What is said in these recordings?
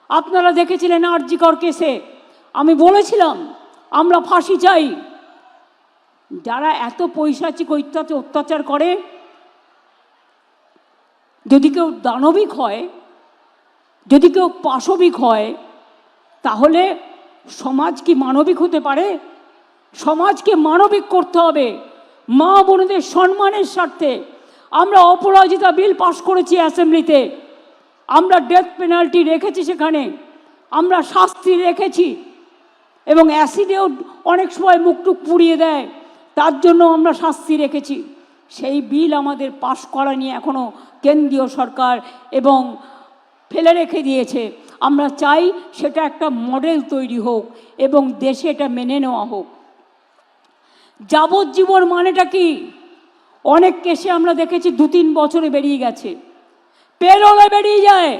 আপনারা দেখেছিলেন আর.জি. কর কেসে আমি বলেছিলাম আমরা ফাঁসি চাই। যারা এত পৈশাচিক অত্যাচার করে, যদি কেউ দানবিক হয়, যদি কেউ পাশবিক হয়, তাহলে সমাজ কি মানবিক হতে পারে? সমাজকে মানবিক করতে হবে। মা বোনদের সম্মানের স্বার্থে আমরা অপরাজিতা বিল পাশ করেছি অ্যাসেম্বলিতে। আমরা ডেথ পেনাল্টি রেখেছি, সেখানে আমরা শাস্তি রেখেছি, এবং অ্যাসিডেও অনেক সময় মুখটুক পুড়িয়ে দেয়, তার জন্য আমরা শাস্তি রেখেছি। সেই বিল আমাদের পাশ করা নিয়ে এখনও কেন্দ্রীয় সরকার এবং ফেলে রেখে দিয়েছে। আমরা চাই সেটা একটা মডেল তৈরি হোক এবং দেশে এটা মেনে নেওয়া হোক। যাবজ্জীবন মানেটা কি? অনেক কেসে আমরা দেখেছি 2-3 বছরে বেরিয়ে গেছে, পেরোলে বেরিয়ে যায়।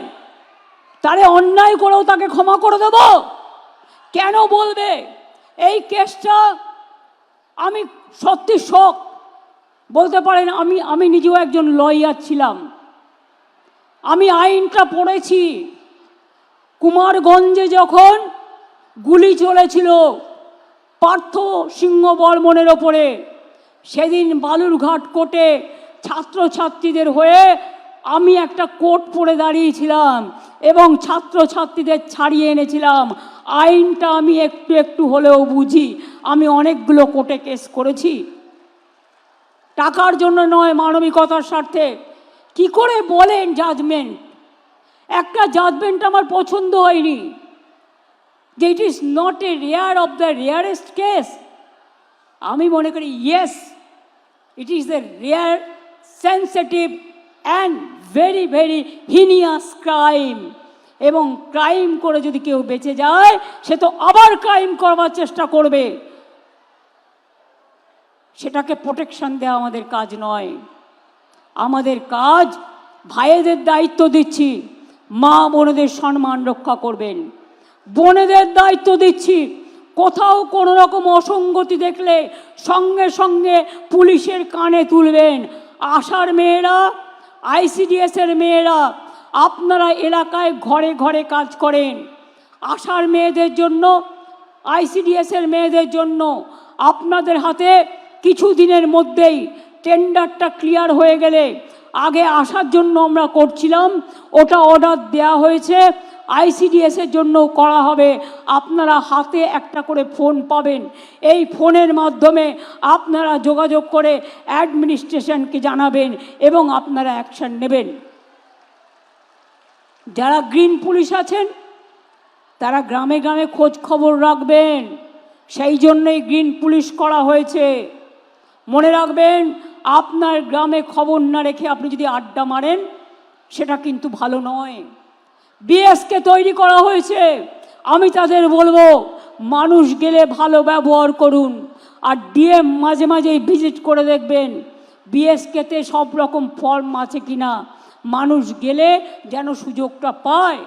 তারে অন্যায় করেও তাকে ক্ষমা করে দেব? কেন বলবে? এই কেসটা আমি সত্যি শক, বলতে পারেন আমি নিজেও একজন লয়ার ছিলাম, আমি আইনটা পড়েছি। কুমারগঞ্জে যখন গুলি চলেছিল পার্থ সিংহ বর্মনের ওপরে, সেদিন বালুরঘাট কোর্টে ছাত্রছাত্রীদের হয়ে আমি একটা কোর্ট পড়ে দাঁড়িয়েছিলাম এবং ছাত্রছাত্রীদের ছাড়িয়ে এনেছিলাম। আইনটা আমি একটু একটু হলেও বুঝি। আমি অনেকগুলো কোর্টে কেস করেছি, টাকার জন্য নয়, মানবিকতার স্বার্থে। কি করে বলেন জাজমেন্ট? একটা জাজমেন্ট আমার পছন্দ হয়নি, যে it is not a rare of the rarest case. আমি মনে করি yes, it is the rare, sensitive and very very heinous crime. এবং ক্রাইম করে যদি কেউ বেঁচে যায়, সে তো আবার ক্রাইম করবার চেষ্টা করবে। সেটাকে প্রোটেকশন দেওয়া আমাদের কাজ নয়। আমাদের কাজ, ভাইদের দায়িত্ব দিচ্ছি, মা বোনেদের সম্মান রক্ষা করবেন। বোনেদের দায়িত্ব দিচ্ছি, কোথাও কোনো রকম অসঙ্গতি দেখলে সঙ্গে সঙ্গে পুলিশের কানে তুলবেন। আশার মেয়েরা, আইসিডিএসের মেয়েরা, আপনারা এলাকায় ঘরে ঘরে কাজ করেন। আশার মেয়েদের জন্য, আইসিডিএসের মেয়েদের জন্য আপনাদের হাতে কিছু দিনের মধ্যেই টেন্ডারটা ক্লিয়ার হয়ে গেলে, আগে আসার জন্য আমরা করছিলাম, ওটা অর্ডার দেওয়া হয়েছে, আইসিডিএসের জন্য করা হবে। আপনারা হাতে একটা করে ফোন পাবেন, এই ফোনের মাধ্যমে আপনারা যোগাযোগ করে অ্যাডমিনিস্ট্রেশনকে জানাবেন এবং আপনারা অ্যাকশন নেবেন। যারা গ্রিন পুলিশ আছেন তারা গ্রামে গ্রামে খোঁজ খবর রাখবেন, সেই জন্যই গ্রিন পুলিশ করা হয়েছে। মনে রাখবেন, আপনার গ্রামে খবর না রেখে আপনি যদি আড্ডা মারেন, সেটা কিন্তু ভালো নয়। বিএসকে তৈরি করা হয়েছে, আমি তাদের বলবো মানুষ গেলে ভালো ব্যবহার করুন, আর ডিএম মাঝে মাঝেই ভিজিট করে দেখবেন বিএসকেতে সব রকম ফর্ম আছে কিনা, মানুষ গেলে যেন সুযোগটা পায়।